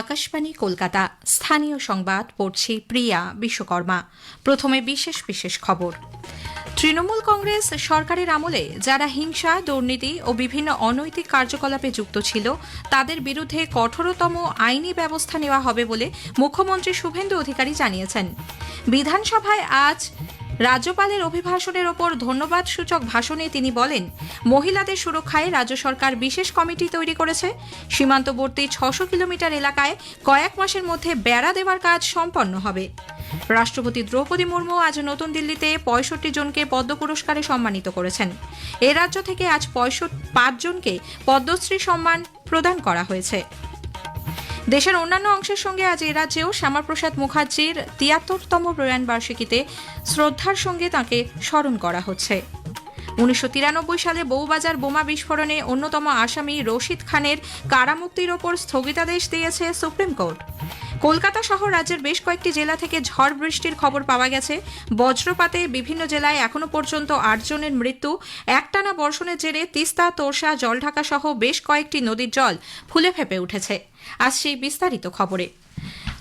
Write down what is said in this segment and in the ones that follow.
আকাশবাণী কলকাতা স্থানীয় সংবাদ পড়ছি প্রিয়া বিশ্বকর্মা। প্রথমে বিশেষ বিশেষ খবর। তৃণমূল কংগ্রেস সরকারের আমলে যারা হিংসা, দুর্নীতি ও বিভিন্ন অনৈতিক কার্যকলাপে যুক্ত ছিল তাদের বিরুদ্ধে কঠোরতম আইনি ব্যবস্থা নেওয়া হবে বলে মুখ্যমন্ত্রী শুভেন্দু অধিকারী জানিয়েছেন। বিধানসভায় আজ রাজ্যপালের অভিভাষণের ওপর ধন্যবাদসূচক ভাষণে তিনি বলেন, মহিলাদের সুরক্ষায় রাজ্য সরকার বিশেষ কমিটি তৈরি করেছে। সীমান্তবর্তী ৬০০ কিলোমিটার এলাকায় কয়েক মাসের মধ্যে বেড়া দেওয়ার কাজ সম্পন্ন হবে। রাষ্ট্রপতি দ্রৌপদী মুর্মু আজ নতুন দিল্লিতে ৬৫ জনকে পদ্ম পুরস্কারে সম্মানিত করেছেন। এ রাজ্য থেকে আজ ৫ জনকে পদ্মশ্রী সম্মান প্রদান করা হয়েছে। দেশের অন্যান্য অংশের সঙ্গে আজ এ রাজ্যেও শ্যামাপ্রসাদ মুখার্জির ৭৩তম প্রয়াণবার্ষিকীতে শ্রদ্ধার সঙ্গে তাঁকে স্মরণ করা হচ্ছে। ১৯৯৩ সালে বউবাজার বোমা বিস্ফোরণে অন্যতম আসামি রশিদ খানের কারামুক্তির ওপর স্থগিতাদেশ দিয়েছে সুপ্রিম কোর্ট। কলকাতা সহ রাজ্যের বেশ কয়েকটি জেলা থেকে ঝড় বৃষ্টির খবর পাওয়া গেছে। বজ্রপাতে বিভিন্ন জেলায় এখনও পর্যন্ত ৮ জনের মৃত্যু। একটানা বর্ষণের জেরে তিস্তা, তোরসা, জলঢাকা সহ বেশ কয়েকটি নদীর জল ফুলে ফেঁপে উঠেছে। আজ সেই বিস্তারিত খবরে।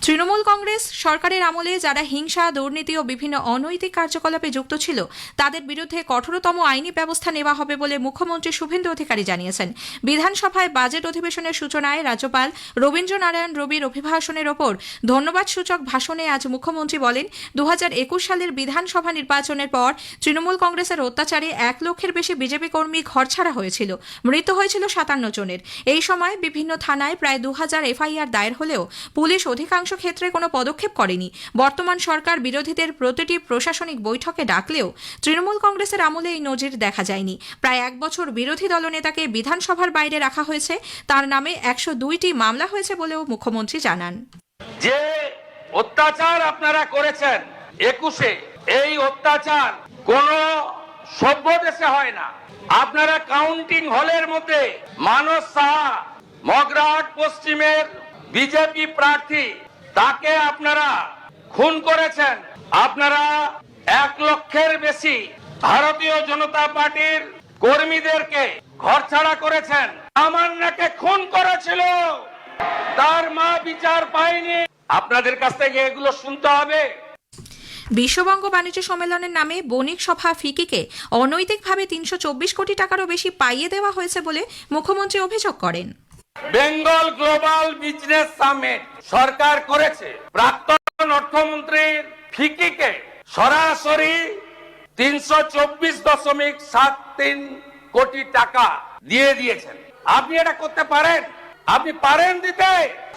তৃণমূল কংগ্রেস সরকারের আমলে যারা হিংসা, দুর্নীতি ও বিভিন্ন অনৈতিক কার্যকলাপে যুক্ত ছিল তাদের বিরুদ্ধে কঠোরতম আইনি ব্যবস্থা নেওয়া হবে বলে মুখ্যমন্ত্রী শুভেন্দু অধিকারী জানিয়েছেন। বিধানসভায় বাজেট অধিবেশনের সূচনায় রাজ্যপাল রবীন্দ্রনারায়ণ রবির অভিভাষণের ওপর ধন্যবাদসূচক ভাষণে আজ মুখ্যমন্ত্রী বলেন, ২০২১ সালের বিধানসভা নির্বাচনের পর তৃণমূল কংগ্রেসের অত্যাচারে ১ লক্ষের বেশি বিজেপি কর্মী ঘরছাড়া হয়েছিল। মৃত্যু হয়েছিল ৫৭ জনের। এই সময় বিভিন্ন থানায় প্রায় ২০০০ এফআইআর দায়ের হলেও পুলিশ অধিকাংশ ক্ষেত্রে কোনো পদক্ষেপ করেনি। বর্তমান সরকার বিরোধীদের প্রতিটি প্রশাসনিক বৈঠকে ডাকলেও তৃণমূল কংগ্রেসের আমলে এই নজির দেখা যায়নি। প্রায় ১ বছর বিরোধী দলনেতাকে বিধানসভার বাইরে রাখা হয়েছে। তার নামে ১০২টি মামলা হয়েছে বলেও মুখ্যমন্ত্রী জানান। যে অত্যাচার আপনারা করেছেন ২১-এ, এই অত্যাচার কোন সভ্য দেশে হয় না। আপনারা কাউন্টিং হলের মধ্যে মানস সাহা, মগরাহাট পশ্চিমের বিজেপি প্রার্থী, তাকে আপনারা খুন করেছেন। আপনারা ১ লক্ষের বেশি ভারতীয় জনতা পার্টির কর্মীদেরকে ঘরছাড়া করেছেন। আমান্নাকে খুন করেছিল, তার মা বিচার পায়নি। আপনাদের কাছ থেকে এগুলো শুনতে হবে। বিশ্ববঙ্গ বাণিজ্য সম্মেলনের নামে বণিক সভা ফিকিকে অনৈতিকভাবে ৩২৪ কোটি টাকারও বেশি পাইয়ে দেওয়া হয়েছে বলে মুখ্যমন্ত্রী অভিযোগ করেন। বেঙ্গল গ্লোবাল বিজনেস সামিট সরকার করেছে। প্রাক্তন অর্থমন্ত্রীর ফিকিকে সরাসরি ৩২৪.৭৩ কোটি টাকা দিয়ে দিয়েছেন। আপনি এটা করতে পারেন? আপনি পারেন দিতে?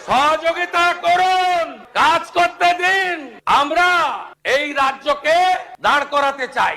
সহযোগিতা করুন, কাজ করতে দিন। আমরা এই রাজ্যকে দাঁড় করাতে চাই।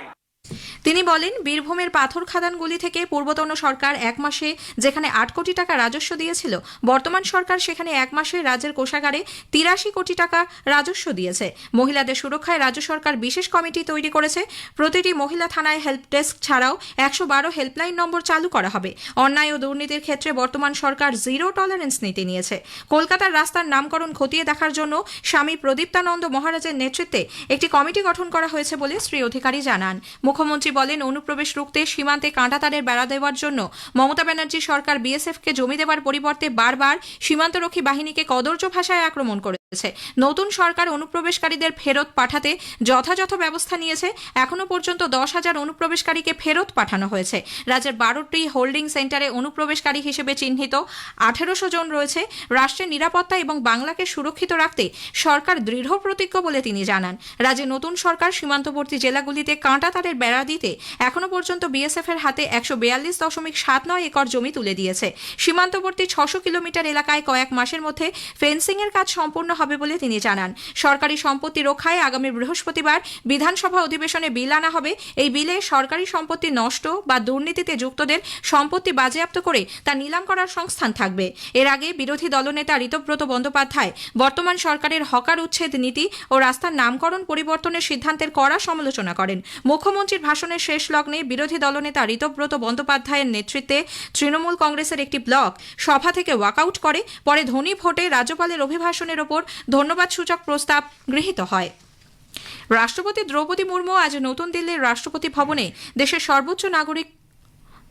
তিনি বলেন, বীরভূমের পাথর খাদানগুলি থেকে পূর্বতন সরকার ১ মাসে যেখানে ৮ কোটি টাকা রাজস্ব দিয়েছিল, বর্তমান সরকার সেখানে ১ মাসে রাজ্যের কোষাগারে ৮৩ কোটি টাকা রাজস্ব দিয়েছে। মহিলাদের সুরক্ষায় রাজ্য সরকার বিশেষ কমিটি তৈরি করেছে। প্রতিটি মহিলা থানায় হেল্প ডেস্ক ছাড়াও ১১২ হেল্পলাইন নম্বর চালু করা হবে। অন্যায় ও দুর্নীতির ক্ষেত্রে বর্তমান সরকার জিরো টলারেন্স নীতি নিয়েছে। কলকাতার রাস্তার নামকরণ খতিয়ে দেখার জন্য স্বামী প্রদীপ্তানন্দ মহারাজের নেতৃত্বে একটি কমিটি গঠন করা হয়েছে বলে শ্রী অধিকারী জানান। মুখ্যমন্ত্রী বলেন, অনুপ্রবেশ রুখতে সীমান্তে কাঁটাতারের বেড়া দেওয়ার জন্য মমতা ব্যানার্জি সরকার বিএসএফকে জমি দেওয়ার পরিবর্তে বারবার সীমান্তরক্ষী বাহিনীকে কদর্য ভাষায় আক্রমণ করেছে। নতুন সরকার অনুপ্রবেশকারীদের ফেরত পাঠাতে যথাযথ ব্যবস্থা নিয়েছে। এখনো পর্যন্ত ১০,০০০ অনুপ্রবেশকারীকে ফেরত পাঠানো হয়েছে। রাজ্যের ১২টি হোল্ডিং সেন্টারে অনুপ্রবেশকারী হিসেবে চিহ্নিত ১৮০০ জন রয়েছে। রাষ্ট্রের নিরাপত্তা এবং বাংলাকে সুরক্ষিত রাখতে সরকার দৃঢ় প্রতিজ্ঞ বলে তিনি জানান। রাজ্যে নতুন সরকার সীমান্তবর্তী জেলাগুলিতে কাঁটাতারের বেড়া দিতে এখনো পর্যন্ত বিএসএফ এর হাতে ১৪২.৭৯ একর জমি তুলে দিয়েছে। সীমান্তবর্তী ৬০০ কিলোমিটার এলাকায় কয়েক মাসের মধ্যে ফেন্সিং এর কাজ সম্পূর্ণ হবে বলে তিনি জানান। সরকারি সম্পত্তি রক্ষায় আগামী বৃহস্পতিবার বিধানসভা অধিবেশনে বিল আনা হবে। এই বিলে সরকারি সম্পত্তি নষ্ট বা দুর্নীতিতে যুক্তদের সম্পত্তি বাজেয়াপ্ত করে তা নিলাম করার সংস্থান থাকবে। এর আগে বিরোধী দলনেতা ঋতব্রত বন্দ্যোপাধ্যায় বর্তমান সরকারের হকার উচ্ছেদ নীতি ও রাস্তার নামকরণ পরিবর্তনের সিদ্ধান্তের কড়া সমালোচনা করেন। মুখ্যমন্ত্রীর ভাষণের শেষ লগ্নে বিরোধী দলনেতা ঋতব্রত বন্দ্যোপাধ্যায়ের নেতৃত্বে তৃণমূল কংগ্রেসের একটি ব্লক সভা থেকে ওয়াকআউট করে। পরে ধ্বনি ভোটে রাজ্যপালের অভিভাষণের ওপর ধন্যবাদসূচক প্রস্তাব গৃহীত হয়। রাষ্ট্রপতি দ্রৌপদী মুর্মু আজ নতুন দিল্লির রাষ্ট্রপতি ভবনে দেশের সর্বোচ্চ নাগরিক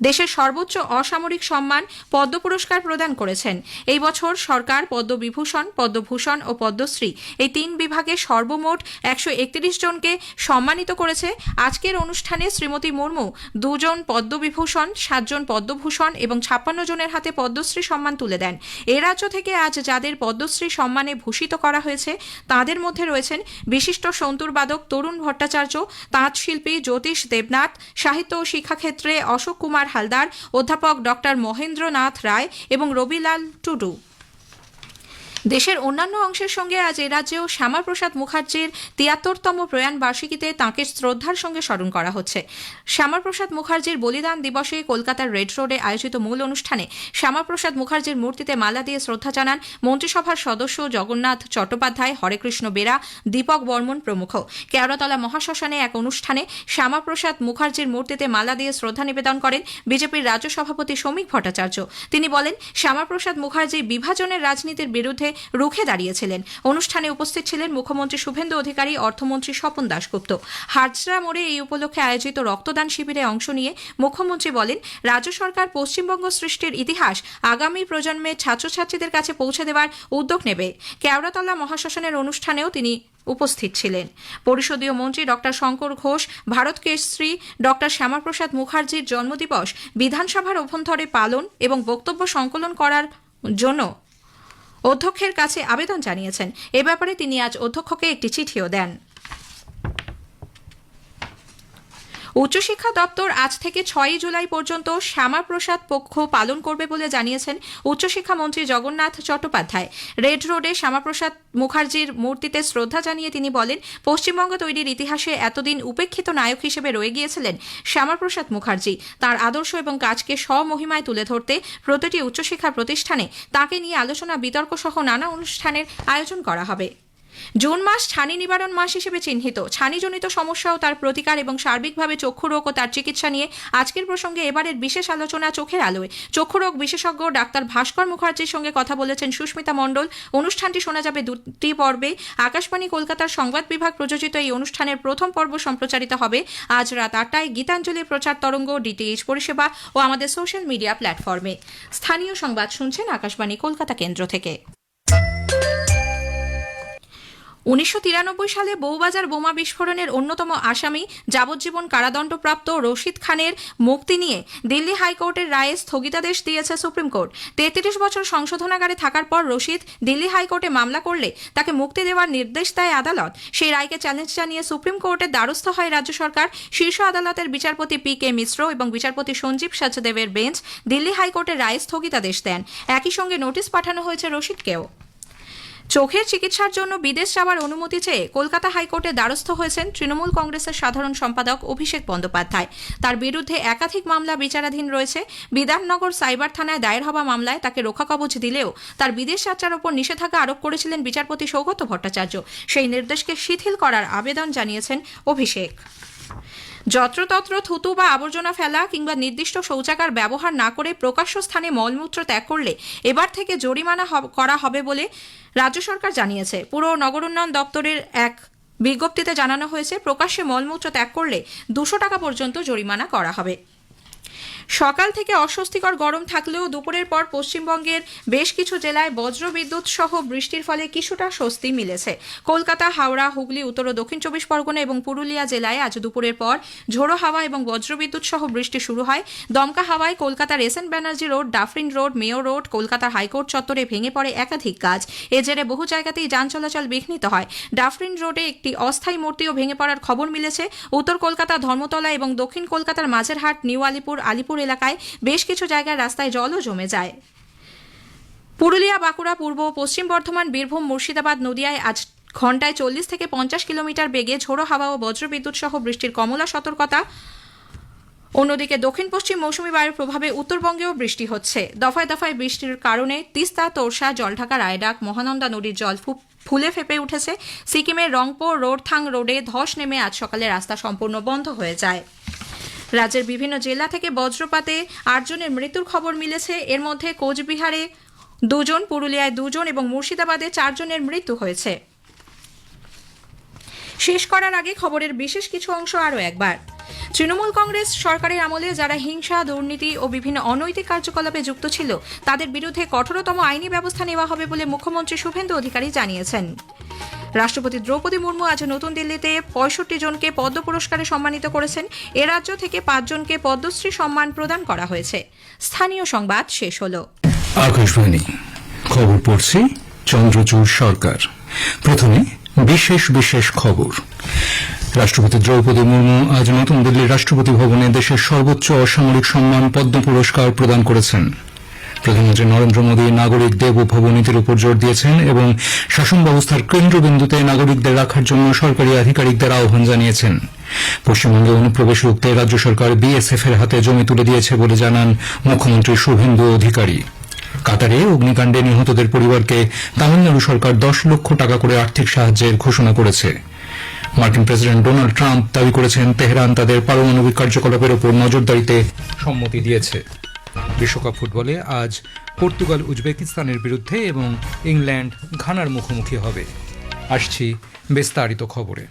দেশের সর্বোচ্চ অসামরিক সম্মান পদ্ম পুরস্কার প্রদান করেছেন। এই বছর সরকার পদ্মবিভূষণ, পদ্মভূষণ ও পদ্মশ্রী এই 3 বিভাগে সর্বমোট 131 জনকে সম্মানিত করেছে। আজকের অনুষ্ঠানে শ্রীমতী মুর্মু 2 জন পদ্মবিভূষণ, 7 জন পদ্মভূষণ এবং 56 জনের হাতে পদ্মশ্রী সম্মান তুলে দেন। এ রাজ্য থেকে আজ যাদের পদ্মশ্রী সম্মানে ভূষিত করা হয়েছে তাদের মধ্যে রয়েছেন বিশিষ্ট সন্তুরবাদক তরুণ ভট্টাচার্য, তাঁত শিল্পী জ্যোতিষ দেবনাথ, সাহিত্য ও শিক্ষাক্ষেত্রে অশোক কুমার হালদার, অধ্যাপক ডক্টর মহেন্দ্রনাথ রায় এবং রবিলাল টুডু। দেশের অন্যান্য অংশের সঙ্গে আজ এ রাজ্যেও শ্যামাপ্রসাদ মুখার্জির 73তম প্রয়াণ বার্ষিকীতে তাঁকে শ্রদ্ধার সঙ্গে স্মরণ করা হচ্ছে। শ্যামাপ্রসাদ মুখার্জির বলিদান দিবসে কলকাতার রেড রোডে আয়োজিত মূল অনুষ্ঠানে শ্যামাপ্রসাদ মুখার্জির মূর্তিতে মালা দিয়ে শ্রদ্ধা জানান মন্ত্রিসভার সদস্য জগন্নাথ চট্টোপাধ্যায়, হরেকৃষ্ণ বেরা, দীপক বর্মন প্রমুখ। কেওড়াতলা মহাশ্মশানে এক অনুষ্ঠানে শ্যামাপ্রসাদ মুখার্জির মূর্তিতে মালা দিয়ে শ্রদ্ধা নিবেদন করেন বিজেপির রাজ্য সভাপতি শ্রমিক ভট্টাচার্য। তিনি বলেন, শ্যামাপ্রসাদ মুখার্জি বিভাজনের রাজনীতির বিরুদ্ধে রুখে দাঁড়িয়েছিলেন। অনুষ্ঠানে উপস্থিত ছিলেন মুখ্যমন্ত্রী শুভেন্দু অধিকারী, অর্থমন্ত্রী স্বপন দাশগুপ্ত। হাজরা মোড়ে এই উপলক্ষে আয়োজিত রক্তদান শিবিরে অংশ নিয়ে মুখ্যমন্ত্রী বলেন, রাজ্য সরকার পশ্চিমবঙ্গ সৃষ্টির ইতিহাস আগামী প্রজন্মের ছাত্রছাত্রীদের কাছে পৌঁছে দেওয়ার উদ্যোগ নেবে। কেওড়াতলা মহাশ্মশানের অনুষ্ঠানেও তিনি উপস্থিত ছিলেন। পরিষদীয় মন্ত্রী ডক্টর শঙ্কর ঘোষ ভারত কেশরী ডক্টর শ্যামাপ্রসাদ মুখার্জির জন্মদিবস বিধানসভার অভ্যন্তরে পালন এবং বক্তব্য সংকলন করার জন্য অধ্যক্ষের কাছে আবেদন জানিয়েছেন। এ ব্যাপারে তিনি আজ অধ্যক্ষকে একটি চিঠিও দেন। উচ্চশিক্ষা দপ্তর আজ থেকে 6 জুলাই পর্যন্ত শ্যামাপ্রসাদ পক্ষ পালন করবে বলে জানিয়েছেন উচ্চশিক্ষা মন্ত্রী জগন্নাথ চট্টোপাধ্যায়। রেড রোডে শ্যামাপ্রসাদ মুখার্জির মূর্তিতে শ্রদ্ধা জানিয়ে তিনি বলেন, পশ্চিমবঙ্গ তৈরির ইতিহাসে এতদিন উপেক্ষিত নায়ক হিসেবে রয়ে গিয়েছিলেন শ্যামাপ্রসাদ মুখার্জি। তাঁর আদর্শ এবং কাজকে স্বমহিমায় তুলে ধরতে প্রতিটি উচ্চশিক্ষা প্রতিষ্ঠানে তাঁকে নিয়ে আলোচনা, বিতর্ক সহ নানা অনুষ্ঠানের আয়োজন করা হবে। জুন মাস ছানি নিবারণ মাস হিসেবে চিহ্নিত। ছানিজনিত সমস্যা ও তার প্রতিকার এবং সার্বিকভাবে চক্ষু রোগ ও তার চিকিৎসা নিয়ে আজকের প্রসঙ্গে এবারের বিশেষ আলোচনা চোখের আলোয়। চক্ষু রোগ বিশেষজ্ঞ ডাক্তার ভাস্কর মুখার্জির সঙ্গে কথা বলেছেন সুস্মিতা মণ্ডল। অনুষ্ঠানটি শোনা যাবে 2টি পর্বে। আকাশবাণী কলকাতার সংবাদ বিভাগ প্রযোজিত এই অনুষ্ঠানের প্রথম পর্ব সম্প্রচারিত হবে আজ রাত 8টায় গীতাঞ্জলি প্রচার তরঙ্গ, ডিটিএইচ পরিষেবা ও আমাদের সোশ্যাল মিডিয়া প্ল্যাটফর্মে। স্থানীয় সংবাদ শুনছেন আকাশবাণী কলকাতা কেন্দ্র থেকে। 1993 সালে বউবাজার বোমা বিস্ফোরণের অন্যতম আসামি যাবজ্জীবন কারাদণ্ডপ্রাপ্ত রশিদ খানের মুক্তি নিয়ে দিল্লি হাইকোর্টের রায়ে স্থগিতাদেশ দিয়েছে সুপ্রিম কোর্ট। 33 বছর সংশোধনাগারে থাকার পর রশিদ দিল্লি হাইকোর্টে মামলা করলে তাকে মুক্তি দেওয়ার নির্দেশ দেয় আদালত। সেই রায়কে চ্যালেঞ্জ জানিয়ে সুপ্রিম কোর্টের দ্বারস্থ হয় রাজ্য সরকার। শীর্ষ আদালতের বিচারপতি পি.কে. মিশ্র এবং বিচারপতি সঞ্জীব সচদেবের বেঞ্চ দিল্লি হাইকোর্টের রায়ে স্থগিতাদেশ দেন। একই সঙ্গে নোটিশ পাঠানো হয়েছে রশিদকেও। চোখের চিকিৎসার জন্য বিদেশ যাওয়ার অনুমতি চেয়ে কলকাতা হাইকোর্টে দ্বারস্থ হয়েছেন তৃণমূল কংগ্রেসের সাধারণ সম্পাদক অভিষেক বন্দ্যোপাধ্যায়। তার বিরুদ্ধে একাধিক মামলা বিচারাধীন রয়েছে। বিধাননগর সাইবার থানায় দায়ের হওয়া মামলায় তাকে রক্ষাকবচ দিলেও তার বিদেশ যাত্রার ওপর নিষেধাজ্ঞা আরোপ করেছিলেন বিচারপতি সৌগত ভট্টাচার্য। সেই নির্দেশকে শিথিল করার আবেদন জানিয়েছেন অভিষেক। যত্রতত্র থুতু বা আবর্জনা ফেলা কিংবা নির্দিষ্ট শৌচাগার ব্যবহার না করে প্রকাশ্য স্থানে মলমূত্র ত্যাগ করলে এবার থেকে জরিমানা করা হবে বলে রাজ্য সরকার জানিয়েছে। পুর ও নগর উন্নয়ন দপ্তরের এক বিজ্ঞপ্তিতে জানানো হয়েছে, প্রকাশ্যে মলমূত্র ত্যাগ করলে 200 টাকা পর্যন্ত জরিমানা করা হবে। সকাল থেকে অস্বস্তিকর গরম থাকলেও দুপুরের পর পশ্চিমবঙ্গের বেশ কিছু জেলায় বজ্রবিদ্যুৎ সহ বৃষ্টির ফলে কিছুটা স্বস্তি মিলেছে। কলকাতা, হাওড়া, হুগলি, উত্তর ও দক্ষিণ 24 পরগনা এবং পুরুলিয়া জেলায় আজ দুপুরের পর ঝোড়ো হাওয়া এবং বজ্রবিদ্যুৎ সহ বৃষ্টি শুরু হয়। দমকা হাওয়ায় কলকাতার SN Banerjee road, Dufferin road, mayor road, কলকাতার হাইকোর্ট চত্বরে ভেঙে পড়ে একাধিক গাছ। এ জেরে বহু জায়গাতেই যান চলাচল বিঘ্নিত হয়। ডাফরিন রোডে একটি অস্থায়ী মূর্তিও ভেঙে পড়ার খবর মিলেছে। উত্তর কলকাতা, ধর্মতলা এবং দক্ষিণ কলকাতার মাঝেরহাট, নিউ আলিপুর, আলিপুর এলাকায় বেশ কিছু জায়গায় রাস্তায় জলও জমে যায়। পুরুলিয়া, বাঁকুড়া, পূর্ব ও পশ্চিম বর্ধমান, বীরভূম, মুর্শিদাবাদ, নদিয়ায় আজ ঘন্টায় 40 থেকে 50 কিলোমিটার বেগে ঝোড়ো হাওয়া ও বজ্রবিদ্যুৎ সহ বৃষ্টির কমলা সতর্কতা। অন্যদিকে দক্ষিণ পশ্চিম মৌসুমী বায়ুর প্রভাবে উত্তরবঙ্গেও বৃষ্টি হচ্ছে। দফায় দফায় বৃষ্টির কারণে তিস্তা, তোরসা, জলঢাকা, রায়ডাক, মহানন্দা নদীর জল ফুলে ফেপে উঠেছে। সিকিমের রংপুর রোডথাং রোডে ধস নেমে আজ সকালে রাস্তা সম্পূর্ণ বন্ধ হয়ে যায়। রাজ্যের বিভিন্ন জেলা থেকে বজ্রপাতে 8 জনের মৃত্যুর খবর মিলেছে। এর মধ্যে কোচবিহারে 2 জন, পুরুলিয়ায় 2 জন এবং মুর্শিদাবাদে 4 জনের মৃত্যু হয়েছে। শেষ করার আগে খবরের বিশেষ কিছু অংশ আরও একবার। তৃণমূল কংগ্রেস সরকারের আমলে যারা হিংসা, দুর্নীতি ও বিভিন্ন অনৈতিক কার্যকলাপে যুক্ত ছিল তাদের বিরুদ্ধে কঠোরতম আইনি ব্যবস্থা নেওয়া হবে বলে মুখ্যমন্ত্রী শুভেন্দু অধিকারী জানিয়েছেন। রাষ্ট্রপতি দ্রৌপদী মুর্মু আজ নতুন দিল্লিতে ৬৫ জনকে পদ্ম পুরস্কারে সম্মানিত করেছেন। এ রাজ্য থেকে ৫ জনকে পদ্মশ্রী সম্মান প্রদান করা হয়েছে। স্থানীয় সংবাদ শেষ হলো। আকাশবাণী খবর পড়ছি চন্দ্রচূড় সরকার। প্রথমে বিশেষ বিশেষ খবর। রাষ্ট্রপতি দ্রৌপদী মুর্মু আজ নতুন দিল্লির রাষ্ট্রপতি ভবনে দেশের সর্বোচ্চ অসামরিক সম্মান পদ্ম পুরস্কার প্রদান করেছেন। প্রধানমন্ত্রী নরেন্দ্র মোদী নাগরিক দেব ভব নীতির উপর জোর দিয়েছেন এবং শাসন ব্যবস্থার কেন্দ্রবিন্দুতে নাগরিকদের রাখার জন্য সরকারি আধিকারিকদের আহ্বান জানিয়েছেন। পশ্চিমবঙ্গে অনুপ্রবেশ রুখতে রাজ্য সরকার বিএসএফ এর হাতে জমি তুলে দিয়েছে বলে জানান মুখ্যমন্ত্রী শুভেন্দু অধিকারী। কাতারে অগ্নিকাণ্ডে নিহতদের পরিবারকে তামিলনাড়ু সরকার 10 লক্ষ টাকা করে আর্থিক সাহায্যের ঘোষণা করেছে। মার্কিন প্রেসিডেন্ট ডোনাল্ড ট্রাম্প দাবি করেছেন তেহরান তাদের পারমাণবিক কার্যকলাপের উপর নজরদারিতে সম্মতি দিয়েছে। বিশ্বকাপ ফুটবলে আজ পর্তুগাল উজবেকিস্তানের বিরুদ্ধে এবং ইংল্যান্ড ঘানার মুখোমুখি হবে। আসছি বিস্তারিত খবরে।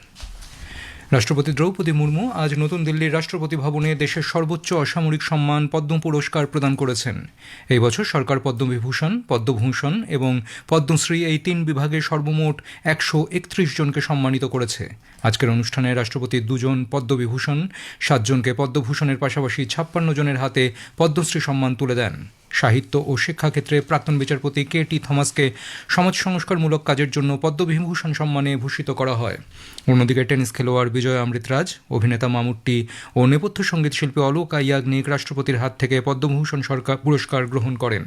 রাষ্ট্রপতি দ্রৌপদী মুর্মু আজ নতুন দিল্লির রাষ্ট্রপতি ভবনে দেশের সর্বোচ্চ অসামরিক সম্মান পদ্ম পুরস্কার প্রদান করেছেন। এই বছর সরকার পদ্মবিভূষণ, পদ্মভূষণ এবং পদ্মশ্রী এই 3 বিভাগে সর্বমোট 131 জনকে সম্মানিত করেছে। আজকের অনুষ্ঠানে রাষ্ট্রপতি 2 জন পদ্মবিভূষণ, 7 জনকে পদ্মভূষণের পাশাপাশি 56 জনের হাতে পদ্মশ্রী সম্মান তুলে দেন। সাহিত্য ও শিক্ষাক্ষেত্রে প্রাক্তন বিচারপতি কে.টি. থমাসকে সমাজ সংস্কারমূলক কাজের জন্য পদ্মবিভূষণ সম্মানে ভূষিত করা হয়। অন্যদিকে টেনিস খেলোয়াড় বিজয় অমৃতরাজ, অভিনেতা মামুট্টি ও নেপথ্য সঙ্গীত শিল্পী অলোকা ইয়াগনিক রাষ্ট্রপতির হাত থেকে পদ্মভূষণ পুরস্কার গ্রহণ করেন।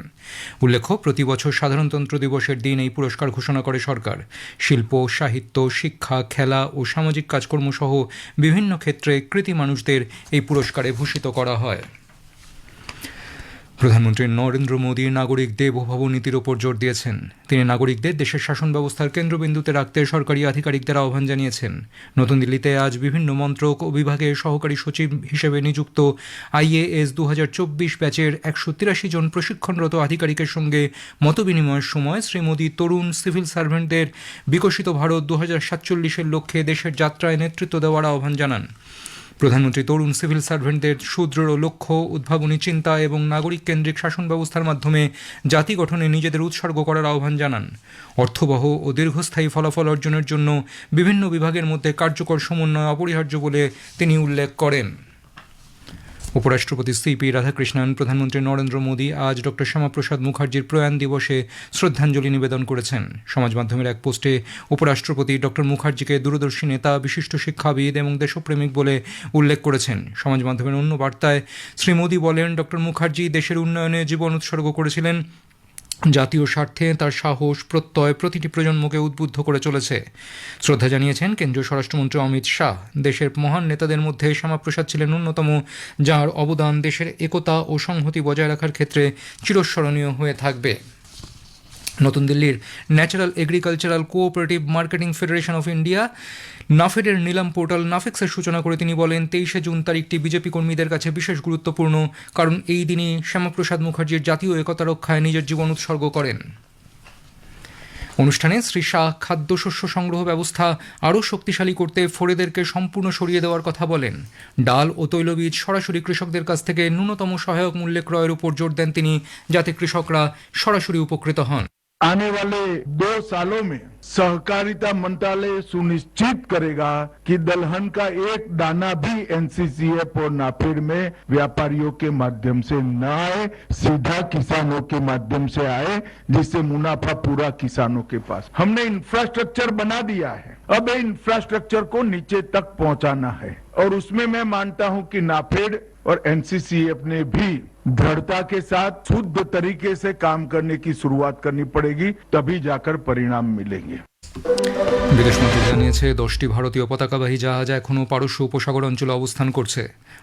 উল্লেখ্য, প্রতি বছর সাধারণতন্ত্র দিবসের দিন এই পুরস্কার ঘোষণা করে সরকার। শিল্প, সাহিত্য, শিক্ষা, খেলা ও সামাজিক কাজকর্ম সহ বিভিন্ন ক্ষেত্রে কৃতী মানুষদের এই পুরস্কারে ভূষিত করা হয়। প্রধানমন্ত্রী নরেন্দ্র মোদী নাগরিক দেব ভব নীতির ওপর জোর দিয়েছেন। তিনি নাগরিকদের দেশের শাসন ব্যবস্থার কেন্দ্রবিন্দুতে রাখতে সরকারি আধিকারিকদের আহ্বান জানিয়েছেন। নতুন দিল্লিতে আজ বিভিন্ন মন্ত্রক ও বিভাগের সহকারী সচিব হিসেবে নিযুক্ত IAS 2024 ব্যাচের 183 জন প্রশিক্ষণরত আধিকারিকের সঙ্গে মতবিনিময়ের সময় শ্রী মোদী তরুণ সিভিল সার্ভেন্টদের বিকশিত ভারত 2047-এর লক্ষ্যে দেশের যাত্রায় নেতৃত্ব দেওয়ার আহ্বান জানান। প্রধানমন্ত্রী তরুণ সিভিল সার্ভেন্টদের সুদৃঢ় লক্ষ্য, উদ্ভাবনী চিন্তা এবং নাগরিক কেন্দ্রিক শাসন ব্যবস্থার মাধ্যমে জাতি গঠনে নিজেদের উৎসর্গ করার আহ্বান জানান। অর্থবহ ও দীর্ঘস্থায়ী ফলাফল অর্জনের জন্য বিভিন্ন বিভাগের মধ্যে কার্যকর সমন্বয় অপরিহার্য বলে তিনি উল্লেখ করেন। উপরাষ্ট্রপতি CP রাধাকৃষ্ণন প্রধানমন্ত্রী নরেন্দ্র মোদী আজ ড. শ্যামাপ্রসাদ মুখার্জির প্রয়াণ দিবসে শ্রদ্ধাঞ্জলি নিবেদন করেছেন। সমাজ মাধ্যমের এক পোস্টে উপরাষ্ট্রপতি ড. মুখার্জিকে দূরদর্শী নেতা, বিশিষ্ট শিক্ষাবিদ এবং দেশপ্রেমিক বলে উল্লেখ করেছেন। সমাজ মাধ্যমের অন্য বার্তায় শ্রী মোদী বলেন, ড. মুখার্জি দেশের উন্নয়নে জীবন উৎসর্গ করেছিলেন। জাতীয় স্বার্থে তার সাহস, প্রত্যয় প্রতিটি প্রজন্মকে উদ্বুদ্ধ করে চলেছে। শ্রদ্ধা জানিয়েছেন কেন্দ্রীয় স্বরাষ্ট্রমন্ত্রী অমিত শাহ। দেশের মহান নেতাদের মধ্যে শ্যামাপ্রসাদ ছিলেন অন্যতম, যার অবদান দেশের একতা ও সংহতি বজায় রাখার ক্ষেত্রে চিরস্মরণীয় হয়ে থাকবে। নতুন দিল্লির natural agricultural cooperative marketing federation of India নাফেডের নিলাম পোর্টাল নাফেক্সের সূচনা করে তিনি বলেন, 23শে জুন তারিখটি বিজেপি কর্মীদের কাছে বিশেষ গুরুত্বপূর্ণ, কারণ এই দিনই শ্যামাপ্রসাদ মুখার্জির জাতীয় একতা রক্ষায় নিজের জীবন উৎসর্গ করেন। অনুষ্ঠানে শ্রী শাহ খাদ্যশস্য সংগ্রহ ব্যবস্থা আরও শক্তিশালী করতে ফোরেদেরকে সম্পূর্ণ সরিয়ে দেওয়ার কথা বলেন। ডাল ও তৈলবীজ সরাসরি কৃষকদের কাছ থেকে ন্যূনতম সহায়ক মূল্যে ক্রয়ের উপর জোর দেন তিনি, যাতে কৃষকরা সরাসরি উপকৃত হন। आने वाले 2 सालों में सहकारिता मंत्रालय सुनिश्चित करेगा कि दलहन का एक दाना भी NCCF और नाफेड में व्यापारियों के माध्यम से न आए, सीधा किसानों के माध्यम से आए, जिससे मुनाफा पूरा किसानों के पास। हमने इंफ्रास्ट्रक्चर बना दिया है, अब ये इंफ्रास्ट्रक्चर को नीचे तक पहुंचाना है और उसमें मैं मानता हूं कि नाफेड और NCCF ने भी दृढ़ता के साथ शुद्ध तरीके से काम करने की शुरुआत करनी पड़ेगी, तभी जाकर परिणाम मिलेंगे। বিদেশ মন্ত্রক জানিয়েছে 10টি ভারতীয় পতাকাবাহী জাহাজ এখনও পারস্য উপসাগর অঞ্চলে অবস্থান করছে।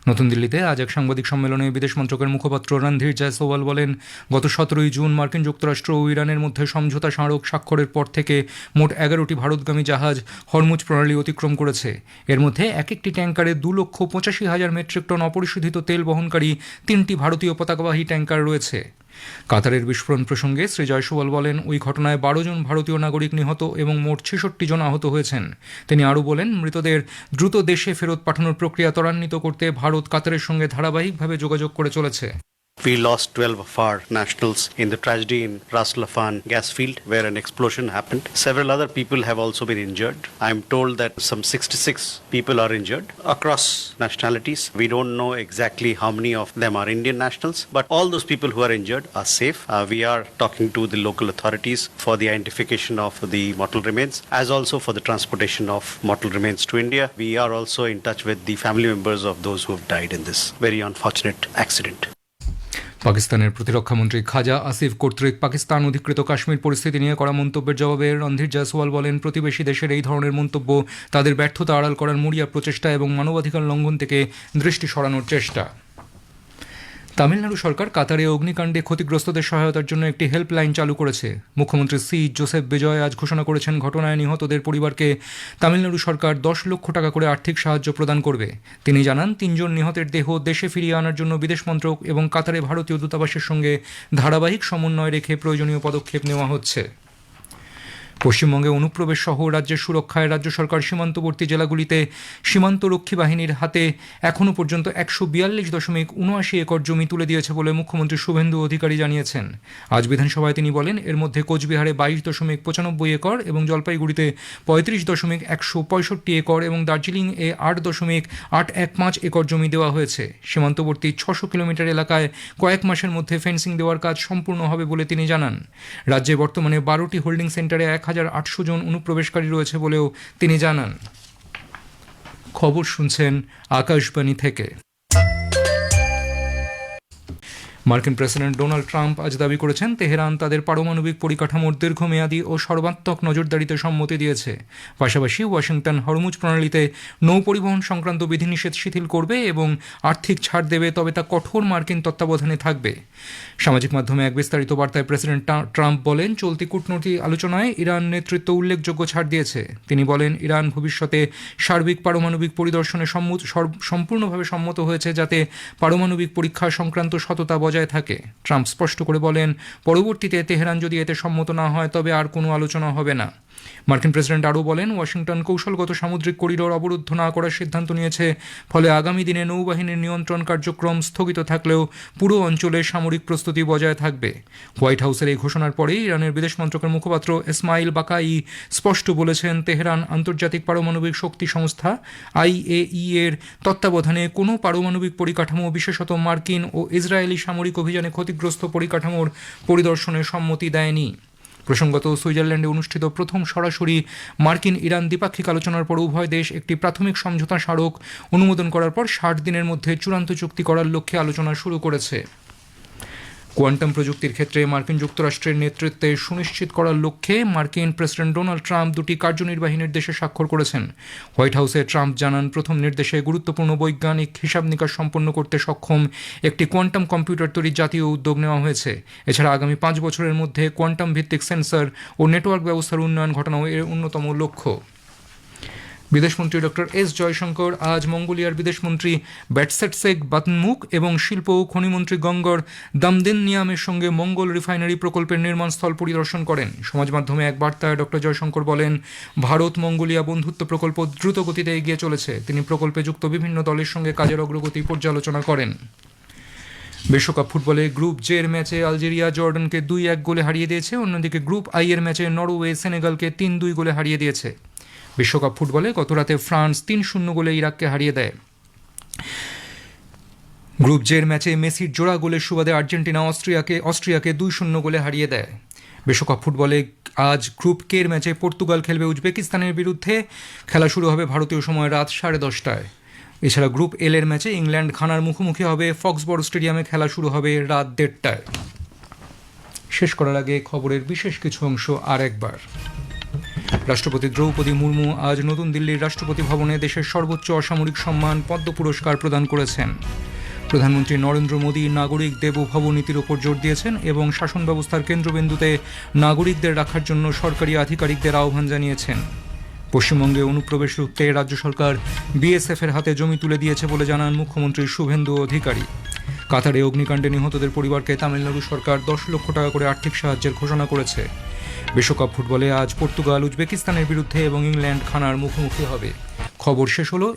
নতুন দিল্লিতে আজ এক সাংবাদিক সম্মেলনে বিদেশ মন্ত্রকের মুখপাত্র রণধীর জয়সওয়াল বলেন, গত 17ই জুন মার্কিন যুক্তরাষ্ট্র ও ইরানের মধ্যে সমঝোতা স্মারক স্বাক্ষরের পর থেকে মোট 11টি ভারতগামী জাহাজ হরমুজ প্রণালী অতিক্রম করেছে। এর মধ্যে এক একটি ট্যাঙ্কারে 2,85,000 মেট্রিক টন অপরিশোধিত তেল বহনকারী 3টি ভারতীয় পতাকাবাহী ট্যাঙ্কার রয়েছে। কাতারের বিস্ফোরণ প্রসঙ্গে শ্রী জয়সওয়াল বলেন, ওই ঘটনায় 12 জন ভারতীয় নাগরিক নিহত এবং মোট 66 জন আহত হয়েছেন। তিনি আরও বলেন, মৃতদের দ্রুত দেশে ফেরত পাঠানোর প্রক্রিয়া ত্বরান্বিত করতে ভারত কাতারের সঙ্গে ধারাবাহিকভাবে যোগাযোগ করে চলেছে। We lost 12 of our nationals in the tragedy in Ras Laffan gas field where an explosion happened. Several other people have also been injured. I'm told that some 66 people are injured across nationalities. We don't know exactly how many of them are Indian nationals, but all those people who are injured are safe. We are talking to the local authorities for the identification of the mortal remains as also for the transportation of mortal remains to India. We are also in touch with the family members of those who have died in this very unfortunate accident. পাকিস্তানের প্রতিরক্ষামন্ত্রী খাজা আসিফ কর্তৃক পাকিস্তান অধিকৃত কাশ্মীর পরিস্থিতি নিয়ে করা মন্তব্যের জবাবে রণধীর জয়সওয়াল বলেন, প্রতিবেশী দেশের এই ধরনের মন্তব্য তাদের ব্যর্থতা আড়াল করার মরিয়া প্রচেষ্টা এবং মানবাধিকার লঙ্ঘন থেকে দৃষ্টি সরানোর চেষ্টা। তামিলনাড়ু সরকার কাতারে অগ্নিকাণ্ডে ক্ষতিগ্রস্তদের সহায়তার জন্য একটি হেল্পলাইন চালু করেছে। মুখ্যমন্ত্রী সি জোসেফ বিজয় আজ ঘোষণা করেছেন, ঘটনায় নিহতদের পরিবারকে তামিলনাড়ু সরকার 10 লক্ষ টাকা করে আর্থিক সাহায্য প্রদান করবে। তিনি জানান, 3 জন নিহতের দেহ দেশে ফিরিয়ে আনার জন্য বিদেশ মন্ত্রক এবং কাতারে ভারতীয় দূতাবাসের সঙ্গে ধারাবাহিক সমন্বয় রেখে প্রয়োজনীয় পদক্ষেপ নেওয়া হচ্ছে। পশ্চিমবঙ্গে অনুপ্রবেশ সহ রাজ্যের সুরক্ষায় রাজ্য সরকার সীমান্তবর্তী জেলাগুলিতে সীমান্তরক্ষী বাহিনীর হাতে এখনও পর্যন্ত 142.79 একর জমি তুলে দিয়েছে বলে মুখ্যমন্ত্রী শুভেন্দু অধিকারী জানিয়েছেন। আজ বিধানসভায় তিনি বলেন, এর মধ্যে কোচবিহারে 22.95 একর এবং জলপাইগুড়িতে 35.165 একর এবং দার্জিলিংয়ে 8.815 একর জমি দেওয়া হয়েছে। সীমান্তবর্তী 600 কিলোমিটার এলাকায় কয়েক মাসের মধ্যে ফেন্সিং দেওয়ার কাজ সম্পূর্ণ হবে বলে তিনি জানান। রাজ্যে বর্তমানে 12টি হোল্ডিং সেন্টারে 1800 জন অনুপ্রবেশকারী রয়েছে বলেও তিনি জানান। খবর শুনছেন আকাশবাণী থেকে। মার্কিন প্রেসিডেন্ট ডোনাল্ড ট্রাম্প আজ দাবি করেছেন, তেহরান তাদের পারমাণবিক পরিকাঠামোর দীর্ঘমেয়াদী ও সর্বাত্মক নজরদারিতে সম্মতি দিয়েছে। পাশাপাশি ওয়াশিংটন হরমুজ প্রণালীতে নৌ পরিবহন সংক্রান্ত বিধিনিষেধ শিথিল করবে এবং আর্থিক ছাড় দেবে, তবে তা কঠোর মার্কিন তত্ত্বাবধানে থাকবে। সামাজিক মাধ্যমে এক বিস্তারিত বার্তায় প্রেসিডেন্ট ট্রাম্প বলেন, চলতি কূটনৈতিক আলোচনায় ইরান নেতৃত্ব উল্লেখযোগ্য ছাড় দিয়েছে। তিনি বলেন, ইরান ভবিষ্যতে সার্বিক পারমাণবিক পরিদর্শনে সম্পূর্ণভাবে সম্মত হয়েছে, যাতে পারমাণবিক পরীক্ষা সংক্রান্ত সততা বজায় থাকে। ট্রাম্প স্পষ্ট করে বলেন, পরবর্তীতে তেহরান যদি এতে সম্মত না হয় তবে আর কোনো আলোচনা হবে না। মার্কিন প্রেসিডেন্ট আরও বলেন, ওয়াশিংটন কৌশলগত সামুদ্রিক করিডোর অবরুদ্ধ না করার সিদ্ধান্ত নিয়েছে, ফলে আগামী দিনে নৌবাহিনীর নিয়ন্ত্রণ কার্যক্রম স্থগিত থাকলেও পুরো অঞ্চলে সামরিক প্রস্তুতি বজায় থাকবে। হোয়াইট হাউসের এই ঘোষণার পরেই ইরানের বিদেশ মন্ত্রকের মুখপাত্র ইসমাইল বাকাই স্পষ্ট বলেছেন, তেহরান আন্তর্জাতিক পারমাণবিক শক্তি সংস্থা IAEA এর তত্ত্বাবধানে কোনো পারমাণবিক পরিকাঠামো, বিশেষত মার্কিন ও ইসরায়েলি সামরিক অভিযানে ক্ষতিগ্রস্ত পরিকাঠামোর পরিদর্শনে সম্মতি দেয়নি। প্রসঙ্গত, সুইজারল্যান্ডে অনুষ্ঠিত প্রথম সরাসরি মার্কিন ইরান দ্বিপাক্ষিক আলোচনার পর উভয় দেশ একটি প্রাথমিক সমঝোতা স্মারক অনুমোদন করার পর 60 দিনের মধ্যে চূড়ান্ত চুক্তি করার লক্ষ্যে আলোচনা শুরু করেছে। কোয়ান্টাম প্রযুক্তির ক্ষেত্রে মার্কিন যুক্তরাষ্ট্রের নেতৃত্বে সুনিশ্চিত করার লক্ষ্যে মার্কিন প্রেসিডেন্ট ডোনাল্ড ট্রাম্প 2টি কার্যনির্বাহী নির্দেশে স্বাক্ষর করেছেন। হোয়াইট হাউসে ট্রাম্প জানান, প্রথম নির্দেশে গুরুত্বপূর্ণ বৈজ্ঞানিক হিসাব নিকাশ সম্পন্ন করতে সক্ষম একটি কোয়ান্টাম কম্পিউটার তৈরির জাতীয় উদ্যোগ নেওয়া হয়েছে। এছাড়া আগামী 5 বছরের মধ্যে কোয়ান্টাম ভিত্তিক সেন্সর ও নেটওয়ার্ক ব্যবস্থার উন্নয়ন ঘটানো এর অন্যতম লক্ষ্য। বিদেশমন্ত্রী ডক্টর এস জয়শঙ্কর আজ মঙ্গোলিয়ার বিদেশমন্ত্রী ব্যাটসেটসেগ বাতনমুখ এবং শিল্প ও খনিমন্ত্রী গঙ্গর দামদেননিয়ামের সঙ্গে মঙ্গল রিফাইনারি প্রকল্পের নির্মাণস্থল পরিদর্শন করেন। সমাজ মাধ্যমে এক বার্তায় ডক্টর জয়শঙ্কর বলেন, ভারত মঙ্গোলিয়া বন্ধুত্ব প্রকল্প দ্রুত গতিতে এগিয়ে চলেছে। তিনি প্রকল্পে যুক্ত বিভিন্ন দলের সঙ্গে কাজের অগ্রগতি পর্যালোচনা করেন। বিশ্বকাপ ফুটবলে গ্রুপ জে এর ম্যাচে আলজেরিয়া জর্ডানকে 2-1 গোলে হারিয়ে দিয়েছে। অন্যদিকে গ্রুপ আই এর ম্যাচে নরওয়ে সেনেগালকে 3-2 গোলে হারিয়ে দিয়েছে। বিশ্বকাপ ফুটবলে গতরাতে ফ্রান্স 3-0 গোলে ইরাককে হারিয়ে দেয়। গ্রুপ জে এর ম্যাচে মেসির জোড়া গোলের সুবাদে আর্জেন্টিনা অস্ট্রিয়াকে 2-0 গোলে হারিয়ে দেয়। বিশ্বকাপ ফুটবলে আজ গ্রুপ কে এর ম্যাচে পর্তুগাল খেলবে উজবেকিস্তানের বিরুদ্ধে। খেলা শুরু হবে ভারতীয় সময় রাত 10:30টায়। এছাড়া গ্রুপ এল এর ম্যাচে ইংল্যান্ড ঘানার মুখোমুখি হবে। ফক্সবরো স্টেডিয়ামে খেলা শুরু হবে রাত 1:30টায়। শেষ করার আগে খবরের বিশেষ কিছু অংশ আর একবার। রাষ্ট্রপতি দ্রৌপদী মুর্মু আজ নতুন দিল্লির রাষ্ট্রপতি ভবনে দেশের সর্বোচ্চ অসামরিক সম্মান পদ্ম পুরস্কার প্রদান করেছেন। প্রধানমন্ত্রী নরেন্দ্র মোদী নাগরিক দেবভব নীতির ওপর জোর দিয়েছেন এবং শাসন ব্যবস্থার কেন্দ্রবিন্দুতে নাগরিকদের রাখার জন্য সরকারি আধিকারিকদের আহ্বান জানিয়েছেন। পশ্চিমবঙ্গে অনুপ্রবেশ রুখতে রাজ্য সরকার BSF এর হাতে জমি তুলে দিয়েছে বলে জানান মুখ্যমন্ত্রী শুভেন্দু অধিকারী। কাতারে অগ্নিকাণ্ডে নিহতদের পরিবারকে তামিলনাড়ু সরকার 10 লক্ষ টাকা করে আর্থিক সাহায্যের ঘোষণা করেছে। বিশ্বকাপ ফুটবলে আজ পর্তুগাল উজবেকিস্তানের বিরুদ্ধে এবং ইংল্যান্ড ঘানার মুখোমুখি হবে। খবর শেষ হলো।